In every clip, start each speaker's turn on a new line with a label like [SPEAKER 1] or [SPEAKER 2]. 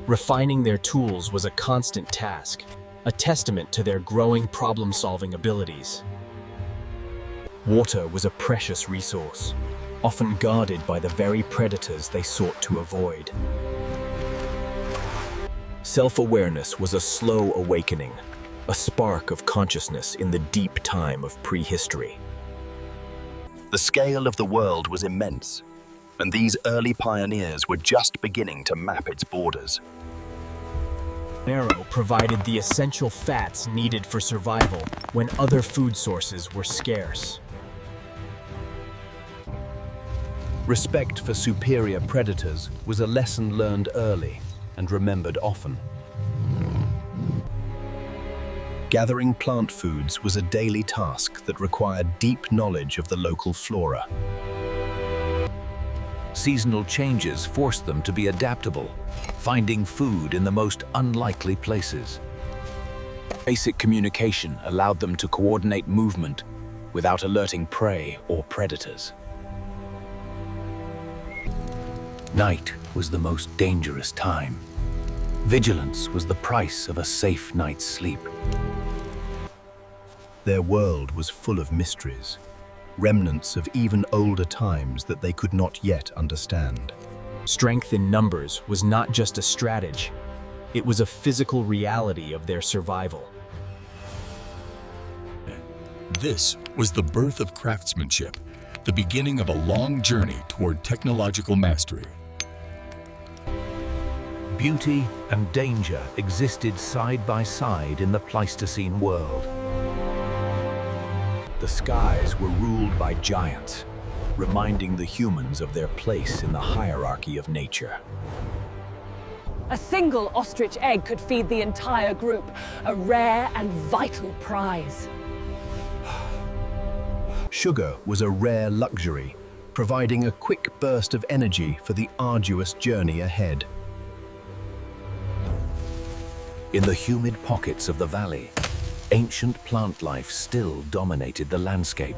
[SPEAKER 1] Refining their tools was a constant task, a testament to their growing problem-solving abilities. Water was a precious resource, often guarded by the very predators they sought to avoid. Self-awareness was a slow awakening, a spark of consciousness in the deep time of prehistory.
[SPEAKER 2] The scale of the world was immense, and these early pioneers were just beginning to map its borders.
[SPEAKER 1] Marrow provided the essential fats needed for survival when other food sources were scarce.
[SPEAKER 2] Respect for superior predators was a lesson learned early and remembered often. Gathering plant foods was a daily task that required deep knowledge of the local flora.
[SPEAKER 3] Seasonal changes forced them to be adaptable, finding food in the most unlikely places. Basic communication allowed them to coordinate movement without alerting prey or predators. Night was the most dangerous time. Vigilance was the price of a safe night's sleep.
[SPEAKER 2] Their world was full of mysteries, remnants of even older times that they could not yet understand.
[SPEAKER 1] Strength in numbers was not just a strategy, it was a physical reality of their survival.
[SPEAKER 4] This was the birth of craftsmanship, the beginning of a long journey toward technological mastery.
[SPEAKER 3] Beauty and danger existed side by side in the Pleistocene world. The skies were ruled by giants, reminding the humans of their place in the hierarchy of nature.
[SPEAKER 5] A single ostrich egg could feed the entire group, a rare and vital prize.
[SPEAKER 2] Sugar was a rare luxury, providing a quick burst of energy for the arduous journey ahead.
[SPEAKER 3] In the humid pockets of the valley, ancient plant life still dominated the landscape.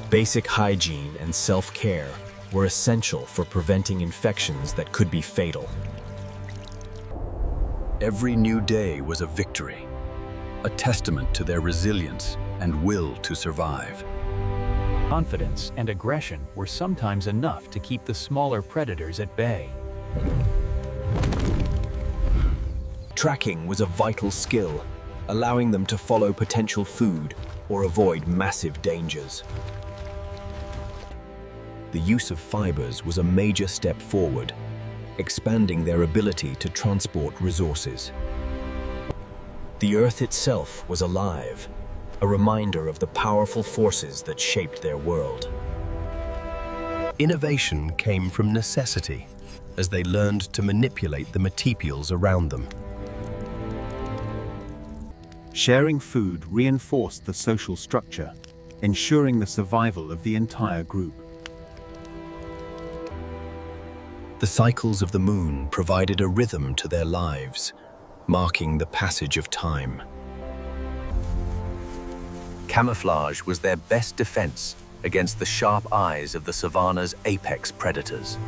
[SPEAKER 1] Basic hygiene and self-care were essential for preventing infections that could be fatal.
[SPEAKER 2] Every new day was a victory, a testament to their resilience and will to survive.
[SPEAKER 6] Confidence and aggression were sometimes enough to keep the smaller predators at bay.
[SPEAKER 1] Tracking was a vital skill, allowing them to follow potential food or avoid massive dangers. The use of fibers was a major step forward, expanding their ability to transport resources. The Earth itself was alive, a reminder of the powerful forces that shaped their world.
[SPEAKER 2] Innovation came from necessity, as they learned to manipulate the materials around them.
[SPEAKER 7] Sharing food reinforced the social structure, ensuring the survival of the entire group.
[SPEAKER 2] The cycles of the moon provided a rhythm to their lives, marking the passage of time.
[SPEAKER 3] Camouflage was their best defense against the sharp eyes of the savanna's apex predators.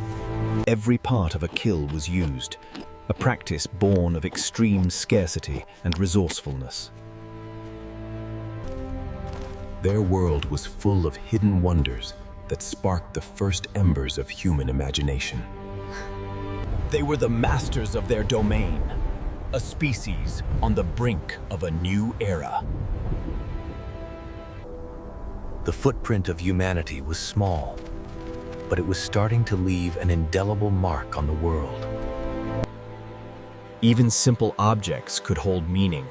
[SPEAKER 2] Every part of a kill was used, a practice born of extreme scarcity and resourcefulness. Their world was full of hidden wonders that sparked the first embers of human imagination.
[SPEAKER 1] They were the masters of their domain, a species on the brink of a new era.
[SPEAKER 3] The footprint of humanity was small, but it was starting to leave an indelible mark on the world.
[SPEAKER 1] Even simple objects could hold meaning,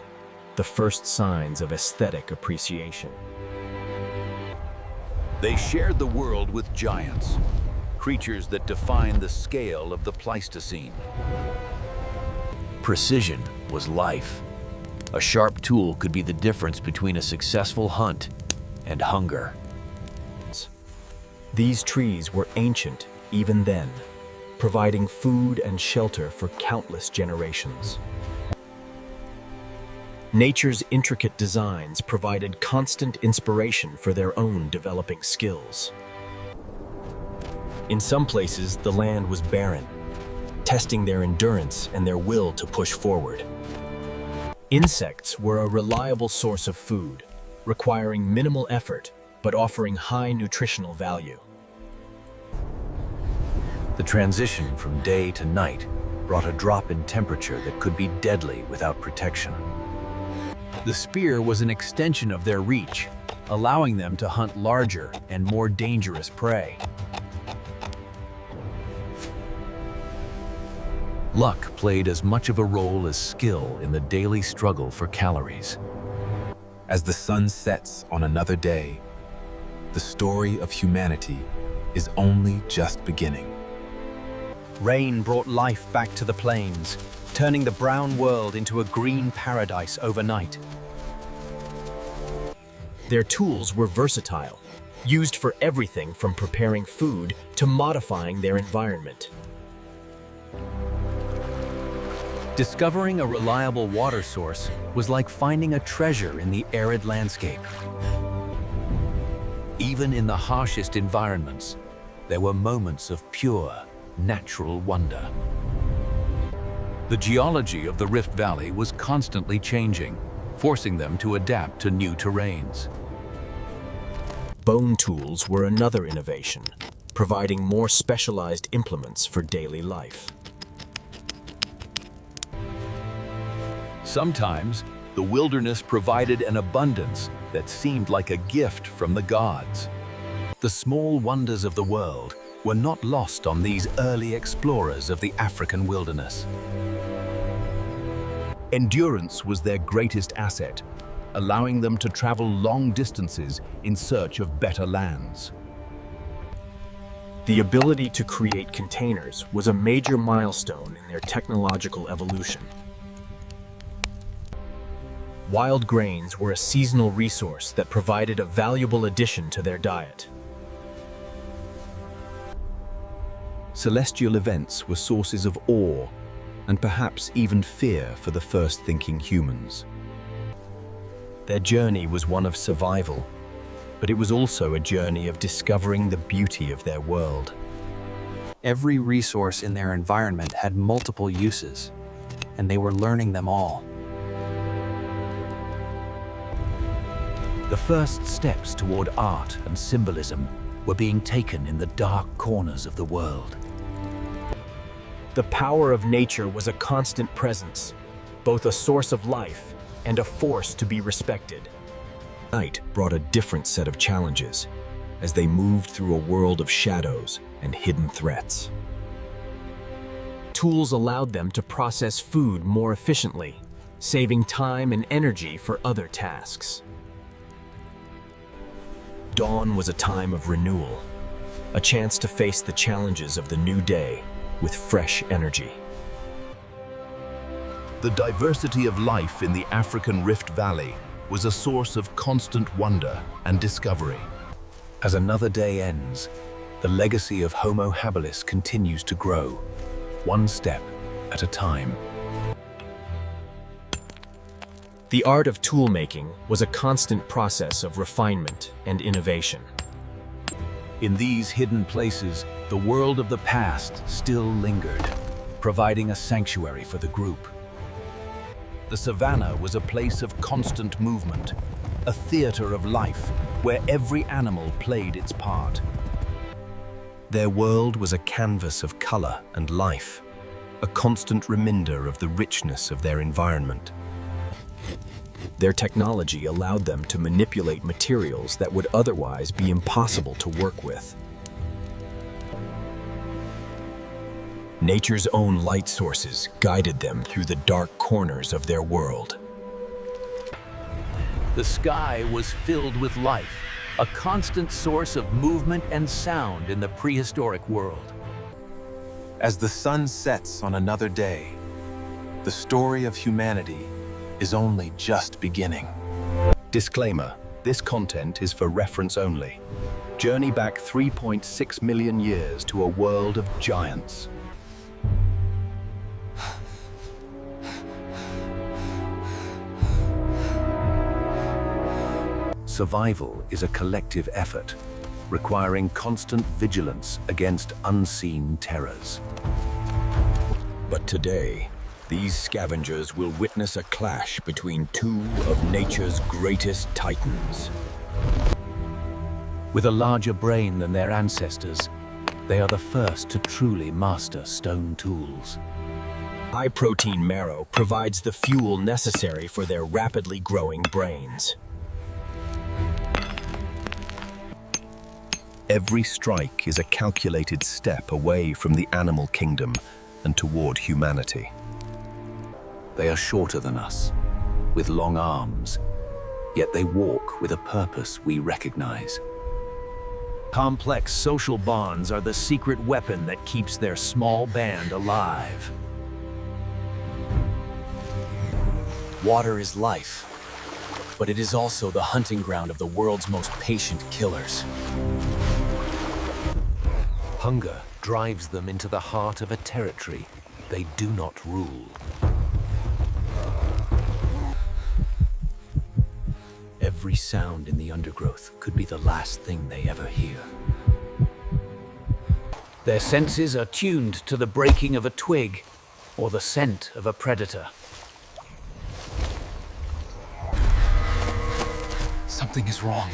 [SPEAKER 1] the first signs of aesthetic appreciation.
[SPEAKER 3] They shared the world with giants, creatures that defined the scale of the Pleistocene. Precision was life. A sharp tool could be the difference between a successful hunt and hunger.
[SPEAKER 1] These trees were ancient even then, providing food and shelter for countless generations. Nature's intricate designs provided constant inspiration for their own developing skills. In some places, the land was barren, testing their endurance and their will to push forward. Insects were a reliable source of food, requiring minimal effort but offering high nutritional value.
[SPEAKER 3] The transition from day to night brought a drop in temperature that could be deadly without protection. The spear was an extension of their reach, allowing them to hunt larger and more dangerous prey. Luck played as much of a role as skill in the daily struggle for calories.
[SPEAKER 8] As the sun sets on another day, the story of humanity is only just beginning.
[SPEAKER 1] Rain brought life back to the plains, turning the brown world into a green paradise overnight. Their tools were versatile, used for everything from preparing food to modifying their environment. Discovering a reliable water source was like finding a treasure in the arid landscape.
[SPEAKER 3] Even in the harshest environments, there were moments of pure, natural wonder. The geology of the Rift Valley was constantly changing, forcing them to adapt to new terrains.
[SPEAKER 1] Bone tools were another innovation, providing more specialized implements for daily life.
[SPEAKER 3] Sometimes, the wilderness provided an abundance that seemed like a gift from the gods. The small wonders of the world were not lost on these early explorers of the African wilderness.
[SPEAKER 2] Endurance was their greatest asset, allowing them to travel long distances in search of better lands.
[SPEAKER 1] The ability to create containers was a major milestone in their technological evolution. Wild grains were a seasonal resource that provided a valuable addition to their diet.
[SPEAKER 2] Celestial events were sources of awe and perhaps even fear for the first-thinking humans.
[SPEAKER 1] Their journey was one of survival, but it was also a journey of discovering the beauty of their world.
[SPEAKER 9] Every resource in their environment had multiple uses, and they were learning them all.
[SPEAKER 3] The first steps toward art and symbolism were being taken in the dark corners of the world.
[SPEAKER 1] The power of nature was a constant presence, both a source of life and a force to be respected.
[SPEAKER 2] Night brought a different set of challenges as they moved through a world of shadows and hidden threats.
[SPEAKER 1] Tools allowed them to process food more efficiently, saving time and energy for other tasks. Dawn was a time of renewal, a chance to face the challenges of the new day with fresh energy.
[SPEAKER 2] The diversity of life in the African Rift Valley was a source of constant wonder and discovery.
[SPEAKER 3] As another day ends, the legacy of Homo Habilis continues to grow, one step at a time.
[SPEAKER 1] The art of tool-making was a constant process of refinement and innovation.
[SPEAKER 3] In these hidden places, the world of the past still lingered, providing a sanctuary for the group.
[SPEAKER 2] The savannah was a place of constant movement, a theater of life where every animal played its part. Their world was a canvas of color and life, a constant reminder of the richness of their environment. Their technology allowed them to manipulate materials that would otherwise be impossible to work with. Nature's own light sources guided them through the dark corners of their world.
[SPEAKER 3] The sky was filled with life, a constant source of movement and sound in the prehistoric world.
[SPEAKER 8] As the sun sets on another day, the story of humanity is only just beginning.
[SPEAKER 2] Disclaimer: this content is for reference only. Journey back 3.6 million years to a world of giants.
[SPEAKER 3] Survival is a collective effort, requiring constant vigilance against unseen terrors.
[SPEAKER 1] Yet today, these scavengers will witness a clash between two of nature's greatest titans.
[SPEAKER 3] With a larger brain than their ancestors, they are the first to truly master stone tools.
[SPEAKER 1] High-protein marrow provides the fuel necessary for their rapidly growing brains. Every strike is a calculated step away from the animal kingdom and toward humanity.
[SPEAKER 3] They are shorter than us, with long arms, yet they walk with a purpose we recognize. Complex social bonds are the secret weapon that keeps their small band alive.
[SPEAKER 9] Water is life, but it is also the hunting ground of the world's most patient killers.
[SPEAKER 3] Hunger drives them into the heart of a territory they do not rule. Every sound in the undergrowth could be the last thing they ever hear. Their senses are tuned to the breaking of a twig or the scent of a predator.
[SPEAKER 9] Something is wrong.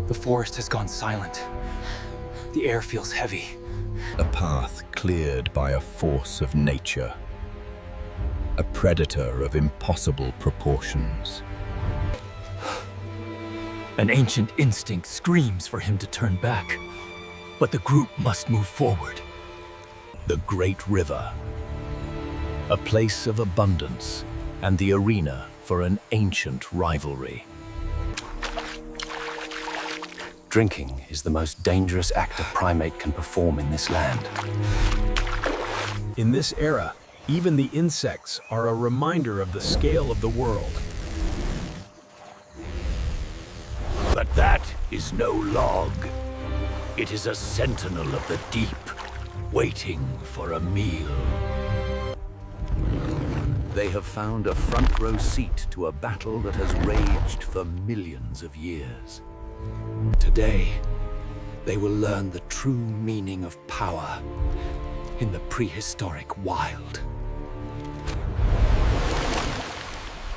[SPEAKER 9] The forest has gone silent. The air feels heavy.
[SPEAKER 1] A path cleared by a force of nature. A predator of impossible proportions.
[SPEAKER 9] An ancient instinct screams for him to turn back, but the group must move forward.
[SPEAKER 3] The Great River, a place of abundance and the arena for an ancient rivalry. Drinking is the most dangerous act a primate can perform in this land.
[SPEAKER 10] In this era, even the insects are a reminder of the scale of the world.
[SPEAKER 3] But that is no log. It is a sentinel of the deep, waiting for a meal. They have found a front row seat to a battle that has raged for millions of years. Today, they will learn the true meaning of power in the prehistoric wild.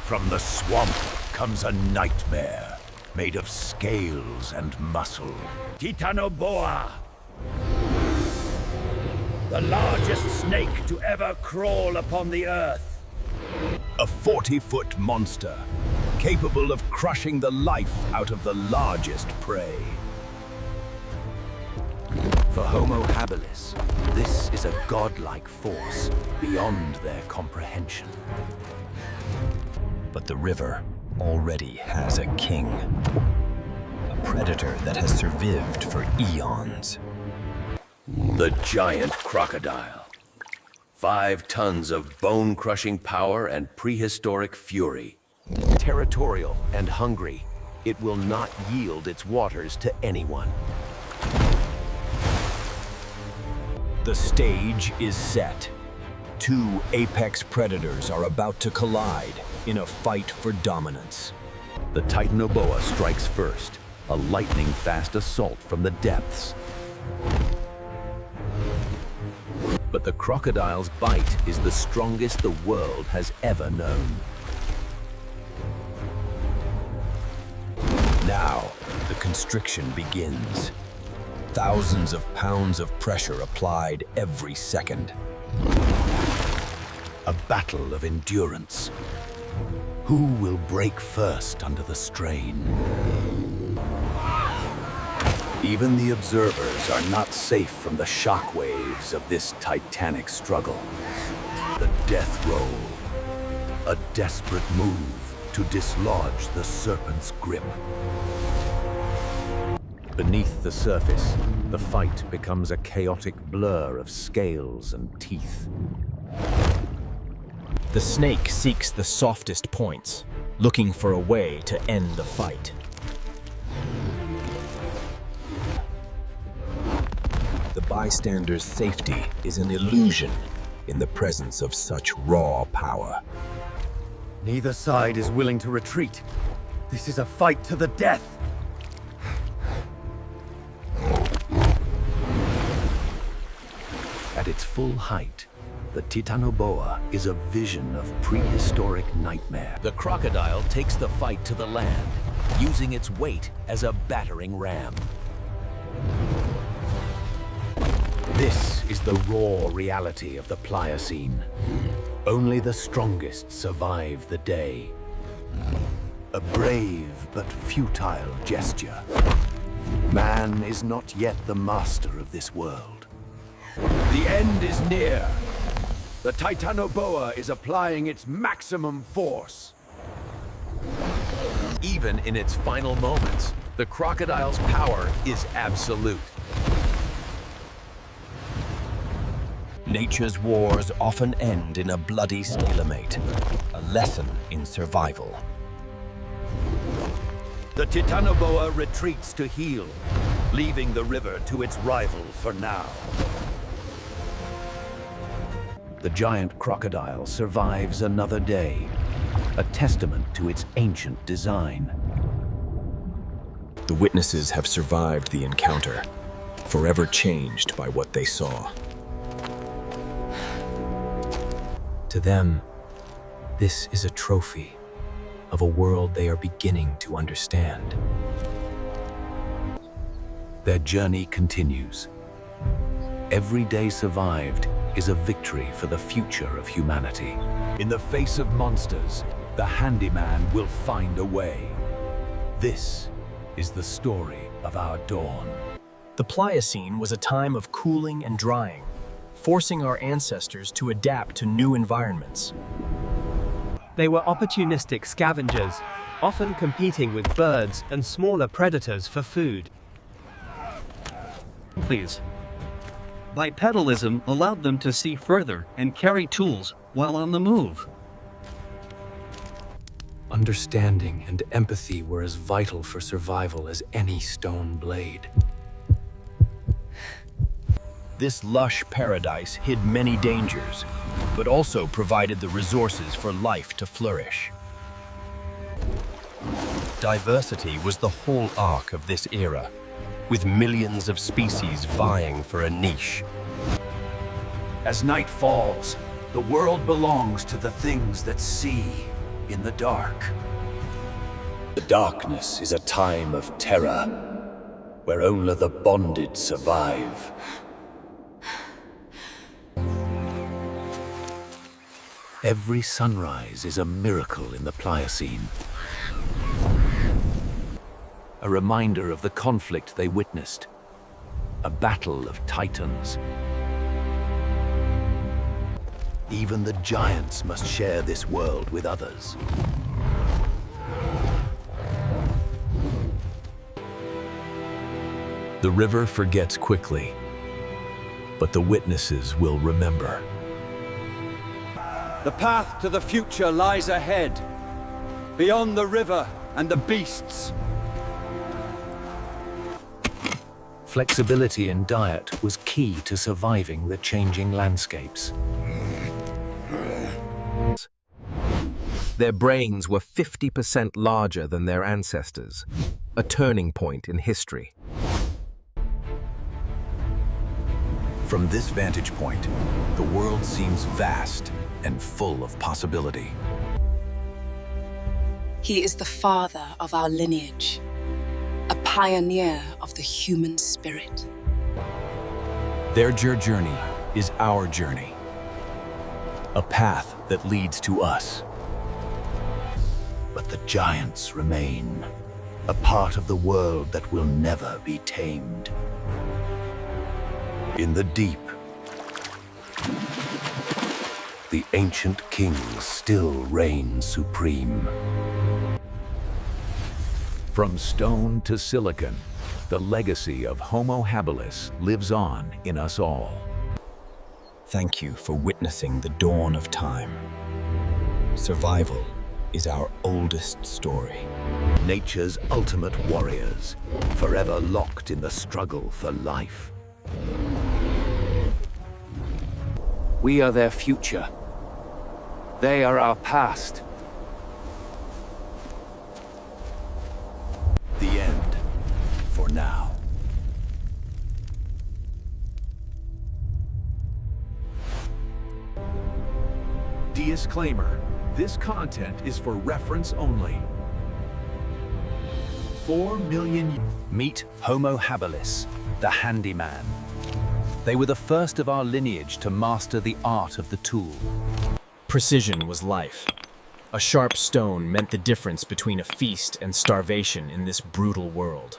[SPEAKER 3] From the swamp comes a nightmare made of scales and muscle. Titanoboa! The largest snake to ever crawl upon the earth. A 40-foot monster, capable of crushing the life out of the largest prey. For Homo Habilis, this is a godlike force beyond their comprehension.
[SPEAKER 1] But the river already has a king. A predator that has survived for eons.
[SPEAKER 3] The giant crocodile. 5 tons of bone-crushing power and prehistoric fury. Territorial and hungry, it will not yield its waters to anyone.
[SPEAKER 1] The stage is set. 2 apex predators are about to collide in a fight for dominance.
[SPEAKER 3] The Titanoboa strikes first, a lightning-fast assault from the depths. But the crocodile's bite is the strongest the world has ever known.
[SPEAKER 1] Now, the constriction begins. Thousands of pounds of pressure applied every second.
[SPEAKER 3] A battle of endurance. Who will break first under the strain? Even the observers are not safe from the shockwaves of this titanic struggle. The death roll. A desperate move to dislodge the serpent's grip. Beneath the surface, the fight becomes a chaotic blur of scales and teeth.
[SPEAKER 1] The snake seeks the softest points, looking for a way to end the fight. The bystander's safety is an illusion in the presence of such raw power.
[SPEAKER 3] Neither side is willing to retreat. This is a fight to the death. At its full height, The titanoboa is a vision of prehistoric nightmare. The crocodile takes the fight to the land, using its weight as a battering ram. This is the raw reality of the Pliocene. Only the strongest survive the day. A brave but futile gesture. Man is not yet the master of this world. The end is near. The titanoboa is applying its maximum force. Even in its final moments, the crocodile's power is absolute.
[SPEAKER 1] Nature's wars often end in a bloody stalemate, a lesson in survival.
[SPEAKER 3] The titanoboa retreats to heal, leaving the river to its rival for now. The giant crocodile survives another day, a testament to its ancient design.
[SPEAKER 1] The witnesses have survived the encounter, forever changed by what they saw. To them, this is a trophy of a world they are beginning to understand.
[SPEAKER 3] Their journey continues. Every day survived is a victory for the future of humanity. In the face of monsters, the handyman will find a way. This is the story of our dawn.
[SPEAKER 1] The Pliocene was a time of cooling and drying, forcing our ancestors to adapt to new environments.
[SPEAKER 11] They were opportunistic scavengers, often competing with birds and smaller predators for food.
[SPEAKER 12] Please. Bipedalism allowed them to see further and carry tools while on the move.
[SPEAKER 3] Understanding and empathy were as vital for survival as any stone blade.
[SPEAKER 1] This lush paradise hid many dangers, but also provided the resources for life to flourish. Diversity was the whole arc of this era, with millions of species vying for a niche.
[SPEAKER 3] As night falls, the world belongs to the things that see in the dark. The darkness is a time of terror, where only the bonded survive. Every sunrise is a miracle in the Pliocene. A reminder of the conflict they witnessed. A battle of titans. Even the giants must share this world with others. The river forgets quickly, but the witnesses will remember.
[SPEAKER 13] The path to the future lies ahead, beyond the river and the beasts.
[SPEAKER 3] Flexibility in diet was key to surviving the changing landscapes.
[SPEAKER 1] Their brains were 50% larger than their ancestors, a turning point in history.
[SPEAKER 3] From this vantage point, the world seems vast and full of possibility.
[SPEAKER 14] He is the father of our lineage, a pioneer of the human spirit.
[SPEAKER 1] Their journey is our journey, a path that leads to us.
[SPEAKER 3] But the giants remain, a part of the world that will never be tamed. In the deep, the ancient kings still reign supreme. From stone to silicon, the legacy of Homo Habilis lives on in us all.
[SPEAKER 1] Thank you for witnessing the dawn of time. Survival is our oldest story.
[SPEAKER 3] Nature's ultimate warriors, forever locked in the struggle for life.
[SPEAKER 9] We are their future. They are our past.
[SPEAKER 3] The end, for now.
[SPEAKER 10] Disclaimer: this content is for reference only. 4 million...
[SPEAKER 2] Meet Homo Habilis, the handyman. They were the first of our lineage to master the art of the tool.
[SPEAKER 1] Precision was life. A sharp stone meant the difference between a feast and starvation in this brutal world.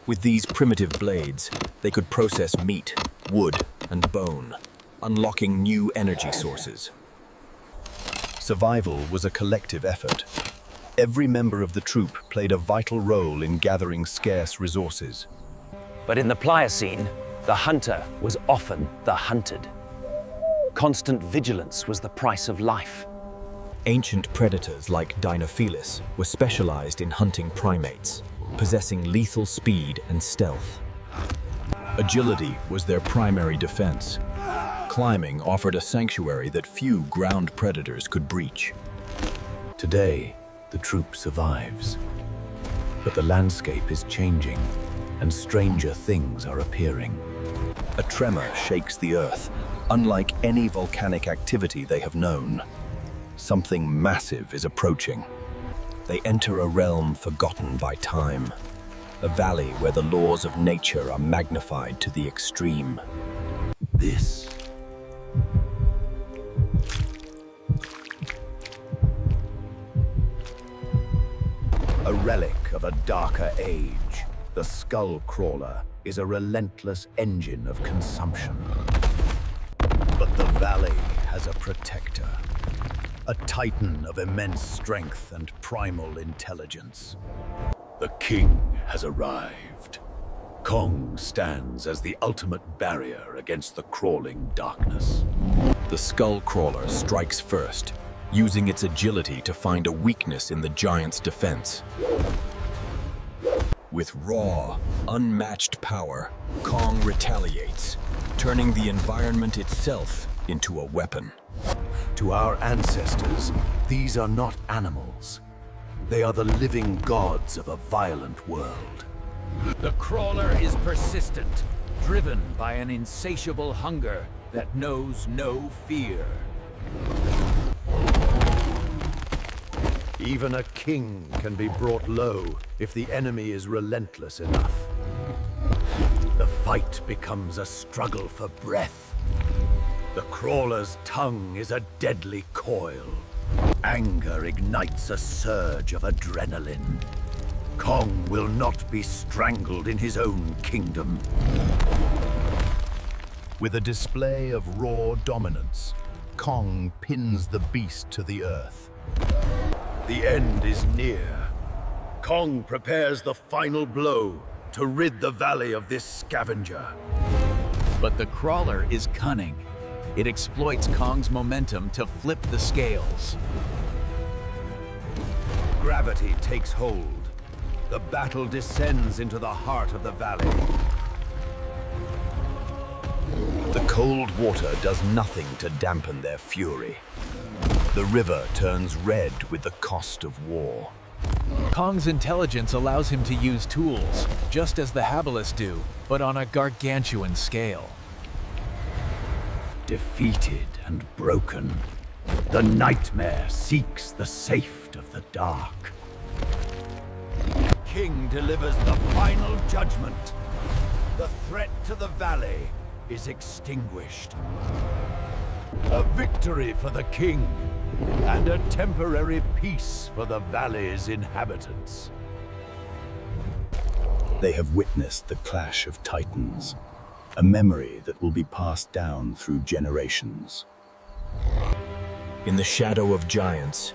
[SPEAKER 1] With these primitive blades, they could process meat, wood, and bone, unlocking new energy sources.
[SPEAKER 2] Survival was a collective effort. Every member of the troop played a vital role in gathering scarce resources.
[SPEAKER 15] But in the Pliocene, the hunter was often the hunted. Constant vigilance was the price of life.
[SPEAKER 1] Ancient predators like Dinophilis were specialized in hunting primates, possessing lethal speed and stealth.
[SPEAKER 2] Agility was their primary defense. Climbing offered a sanctuary that few ground predators could breach. Today, the troop survives. But the landscape is changing, and stranger things are appearing. A tremor shakes the earth, unlike any volcanic activity they have known. Something massive is approaching. They enter a realm forgotten by time, a valley where the laws of nature are magnified to the extreme. This a relic of a darker age, the skull crawler is a relentless engine of consumption. But the valley has a protector, a titan of immense strength and primal intelligence. The king has arrived. Kong stands as the ultimate barrier against the crawling darkness. The skull crawler strikes first, using its agility to find a weakness in the giant's defense. With raw, unmatched power, Kong retaliates, turning the environment itself into a weapon. To our ancestors, these are not animals. They are the living gods of a violent world.
[SPEAKER 3] The crawler is persistent, driven by an insatiable hunger that knows no fear.
[SPEAKER 2] Even a king can be brought low if the enemy is relentless enough. The fight becomes a struggle for breath. The crawler's tongue is a deadly coil. Anger ignites a surge of adrenaline. Kong will not be strangled in his own kingdom. With a display of raw dominance, Kong pins the beast to the earth. The end is near. Kong prepares the final blow to rid the valley of this scavenger.
[SPEAKER 3] But the crawler is cunning. It exploits Kong's momentum to flip the scales.
[SPEAKER 2] Gravity takes hold. The battle descends into the heart of the valley. The cold water does nothing to dampen their fury. The river turns red with the cost of war.
[SPEAKER 6] Kong's intelligence allows him to use tools, just as the Habilis do, but on a gargantuan scale.
[SPEAKER 2] Defeated and broken, the nightmare seeks the safety of the dark. King delivers the final judgment. The threat to the valley is extinguished. A victory for the king, and a temporary peace for the valley's inhabitants. They have witnessed the clash of titans, a memory that will be passed down through generations.
[SPEAKER 1] In the shadow of giants,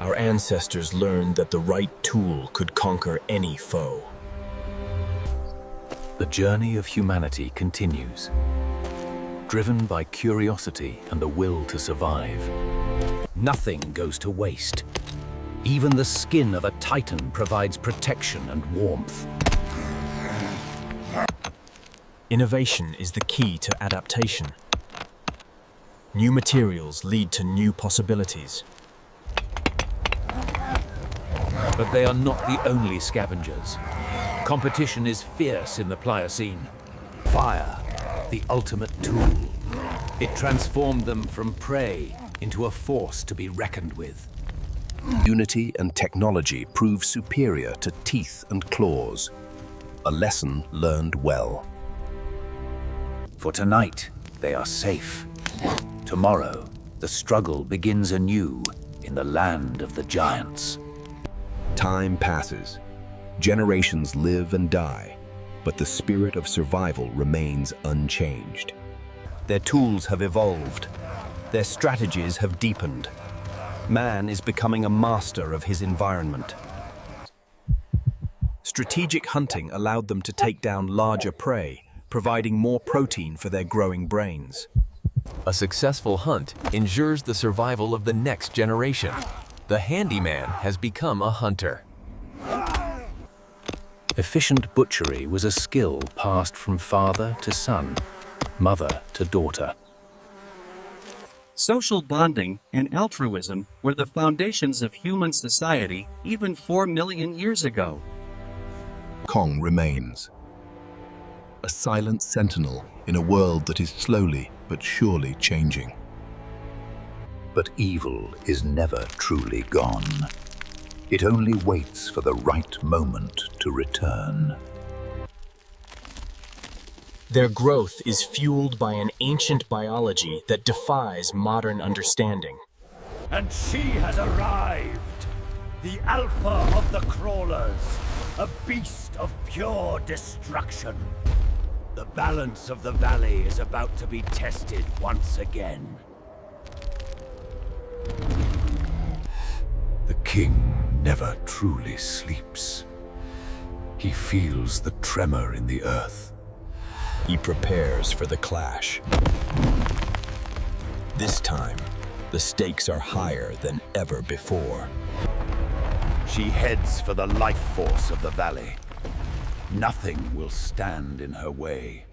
[SPEAKER 1] our ancestors learned that the right tool could conquer any foe.
[SPEAKER 2] The journey of humanity continues, driven by curiosity and the will to survive. Nothing goes to waste. Even the skin of a titan provides protection and warmth.
[SPEAKER 1] Innovation is the key to adaptation. New materials lead to new possibilities.
[SPEAKER 3] But they are not the only scavengers. Competition is fierce in the Pliocene.
[SPEAKER 2] Fire, the ultimate tool.
[SPEAKER 3] It transformed them from prey
[SPEAKER 2] into a force to be reckoned with.
[SPEAKER 1] Unity and technology prove superior to teeth and claws. A lesson learned well.
[SPEAKER 3] For tonight, they are safe. Tomorrow, the struggle begins anew in the land of the giants.
[SPEAKER 1] Time passes. Generations live and die, but the spirit of survival remains unchanged. Their tools have evolved. Their strategies have deepened. Man is becoming a master of his environment. Strategic hunting allowed them to take down larger prey, providing more protein for their growing brains.
[SPEAKER 6] A successful hunt ensures the survival of the next generation. The handyman has become a hunter.
[SPEAKER 3] Efficient butchery was a skill passed from father to son, mother to daughter.
[SPEAKER 12] Social bonding and altruism were the foundations of human society even 4 million years ago.
[SPEAKER 1] Kong remains, a silent sentinel in a world that is slowly but surely changing.
[SPEAKER 3] But evil is never truly gone. It only waits for the right moment to return.
[SPEAKER 16] Their growth is fueled by an ancient biology that defies modern understanding.
[SPEAKER 13] And she has arrived! The alpha of the crawlers, a beast of pure destruction. The balance of the valley is about to be tested once again.
[SPEAKER 3] The king never truly sleeps. He feels the tremor in the earth.
[SPEAKER 1] He prepares for the clash. This time, the stakes are higher than ever before.
[SPEAKER 2] She heads for the life force of the valley. Nothing will stand in her way.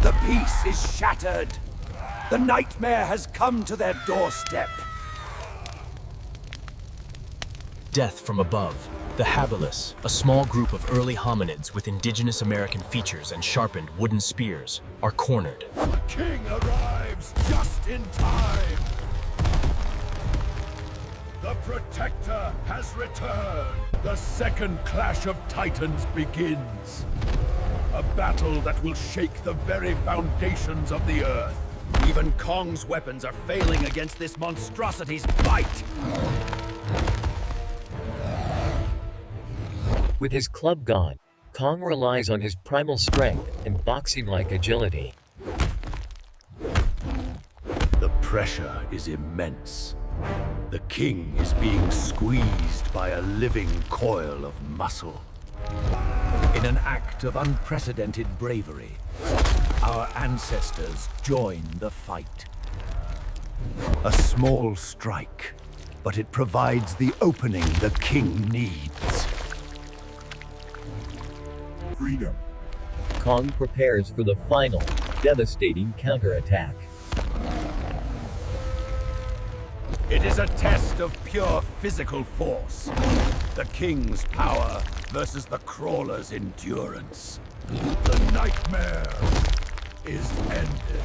[SPEAKER 13] The peace is shattered. The nightmare has come to their doorstep.
[SPEAKER 16] Death from above. The Habilis, a small group of early hominids with indigenous American features and sharpened wooden spears, are cornered.
[SPEAKER 13] The king arrives just in time. The Protector has returned. The second clash of titans begins. A battle that will shake the very foundations of the earth.
[SPEAKER 2] Even Kong's weapons are failing against this monstrosity's bite.
[SPEAKER 17] With his club gone, Kong relies on his primal strength and boxing-like agility.
[SPEAKER 2] The pressure is immense. The king is being squeezed by a living coil of muscle. In an act of unprecedented bravery, our ancestors join the fight. A small strike, but it provides the opening the king needs.
[SPEAKER 13] Freedom.
[SPEAKER 17] Kong prepares for the final, devastating counterattack.
[SPEAKER 13] It is a test of pure physical force. The king's power versus the crawler's endurance. The nightmare is ended.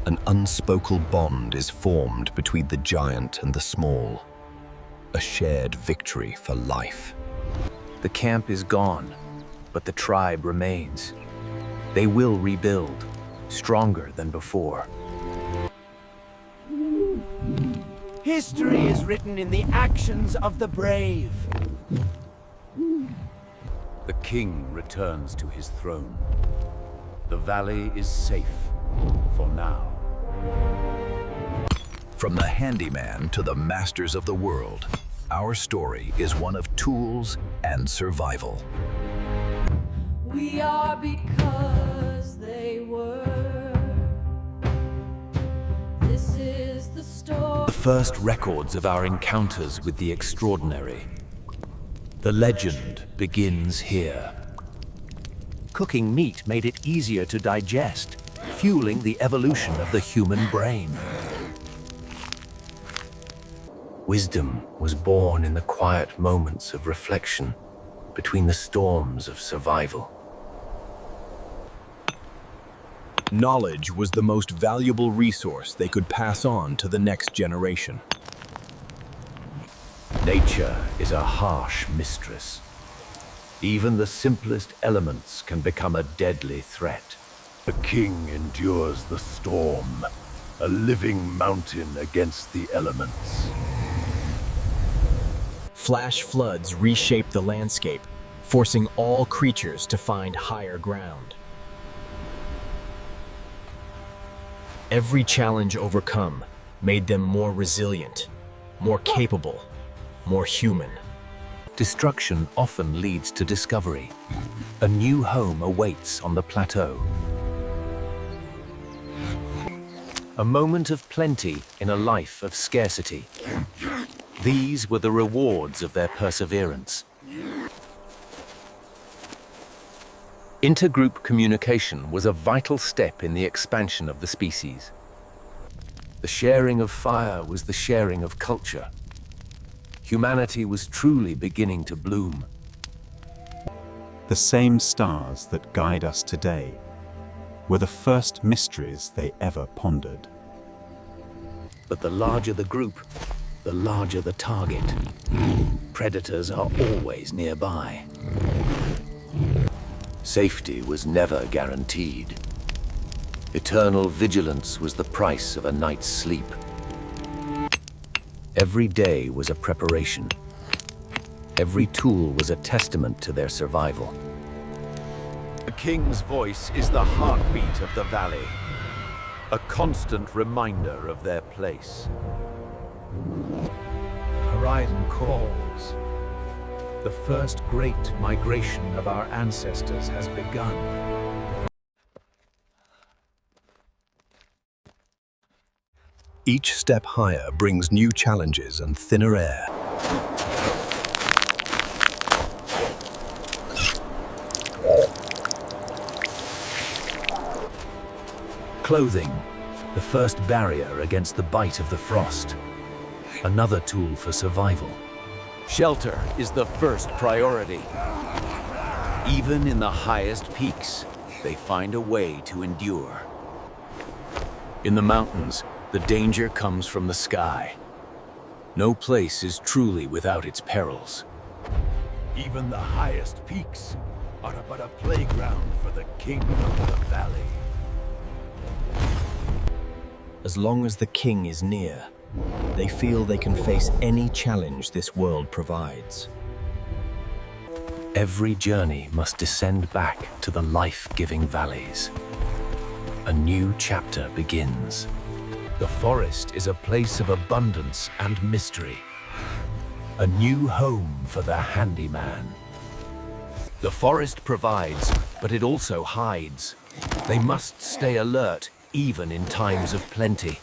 [SPEAKER 1] An unspoken bond is formed between the giant and the small. A shared victory for life.
[SPEAKER 3] The camp is gone, but the tribe remains. They will rebuild, stronger than before.
[SPEAKER 13] History is written in the actions of the brave.
[SPEAKER 2] The king returns to his throne. The valley is safe for now.
[SPEAKER 1] From the handyman to the masters of the world, our story is one of tools and survival.
[SPEAKER 18] We are because they were. This is the story.
[SPEAKER 2] The first records of our encounters with the extraordinary. The legend begins here. Cooking meat made it easier to digest, fueling the evolution of the human brain.
[SPEAKER 3] Wisdom was born in the quiet moments of reflection, between the storms of survival.
[SPEAKER 1] Knowledge was the most valuable resource they could pass on to the next generation.
[SPEAKER 3] Nature is a harsh mistress. Even the simplest elements can become a deadly threat.
[SPEAKER 13] The king endures the storm, a living mountain against the elements.
[SPEAKER 1] Flash floods reshaped the landscape, forcing all creatures to find higher ground. Every challenge overcome made them more resilient, more capable, more human.
[SPEAKER 3] Destruction often leads to discovery. A new home awaits on the plateau. A moment of plenty in a life of scarcity. These were the rewards of their perseverance. Intergroup communication was a vital step in the expansion of the species. The sharing of fire was the sharing of culture. Humanity was truly beginning to bloom.
[SPEAKER 7] The same stars that guide us today were the first mysteries they ever pondered.
[SPEAKER 3] But the larger the group, the larger the target. Predators are always nearby. Safety was never guaranteed. Eternal vigilance was the price of a night's sleep. Every day was a preparation. Every tool was a testament to their survival.
[SPEAKER 2] The king's voice is the heartbeat of the valley, a constant reminder of their place.
[SPEAKER 6] Horizon calls. The first great migration of our ancestors has begun.
[SPEAKER 1] Each step higher brings new challenges and thinner air.
[SPEAKER 3] Clothing, the first barrier against the bite of the frost. Another tool for survival.
[SPEAKER 2] Shelter is the first priority.
[SPEAKER 3] Even in the highest peaks, they find a way to endure. In the mountains, the danger comes from the sky. No place is truly without its perils.
[SPEAKER 13] Even the highest peaks are but a playground for the king of the valley.
[SPEAKER 1] As long as the king is near, they feel they can face any challenge this world provides.
[SPEAKER 3] Every journey must descend back to the life-giving valleys. A new chapter begins. The forest is a place of abundance and mystery. A new home for the handyman. The forest provides, but it also hides. They must stay alert, even in times of plenty.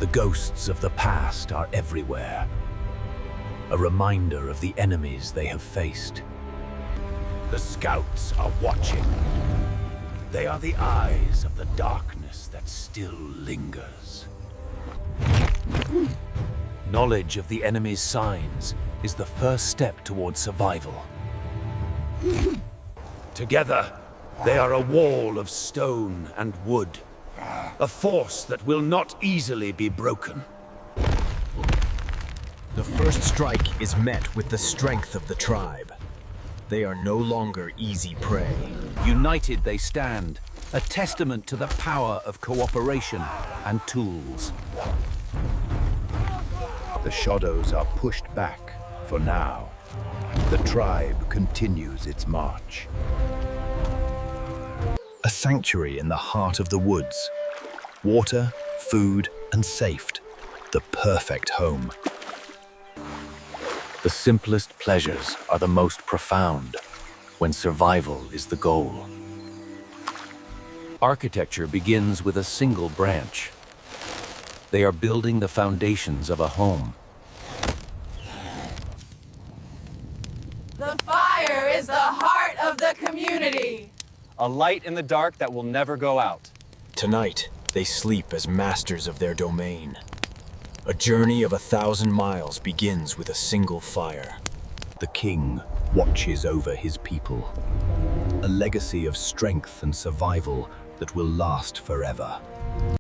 [SPEAKER 3] The ghosts of the past are everywhere. A reminder of the enemies they have faced.
[SPEAKER 13] The scouts are watching. They are the eyes of the darkness that still lingers.
[SPEAKER 3] Knowledge of the enemy's signs is the first step towards survival.
[SPEAKER 13] Together, they are a wall of stone and wood. A force that will not easily be broken.
[SPEAKER 1] The first strike is met with the strength of the tribe. They are no longer easy prey.
[SPEAKER 3] United they stand, a testament to the power of cooperation and tools.
[SPEAKER 13] The shadows are pushed back for now. The tribe continues its march.
[SPEAKER 1] A sanctuary in the heart of the woods. Water, food, and safety. The perfect home.
[SPEAKER 3] The simplest pleasures are the most profound when survival is the goal. Architecture begins with a single branch. They are building the foundations of a home.
[SPEAKER 18] The fire is the heart of the community.
[SPEAKER 15] A light in the dark that will never go out.
[SPEAKER 1] Tonight, they sleep as masters of their domain. A journey of 1,000 miles begins with a single fire. The king watches over his people.
[SPEAKER 2] a legacy of strength and survival that will last forever.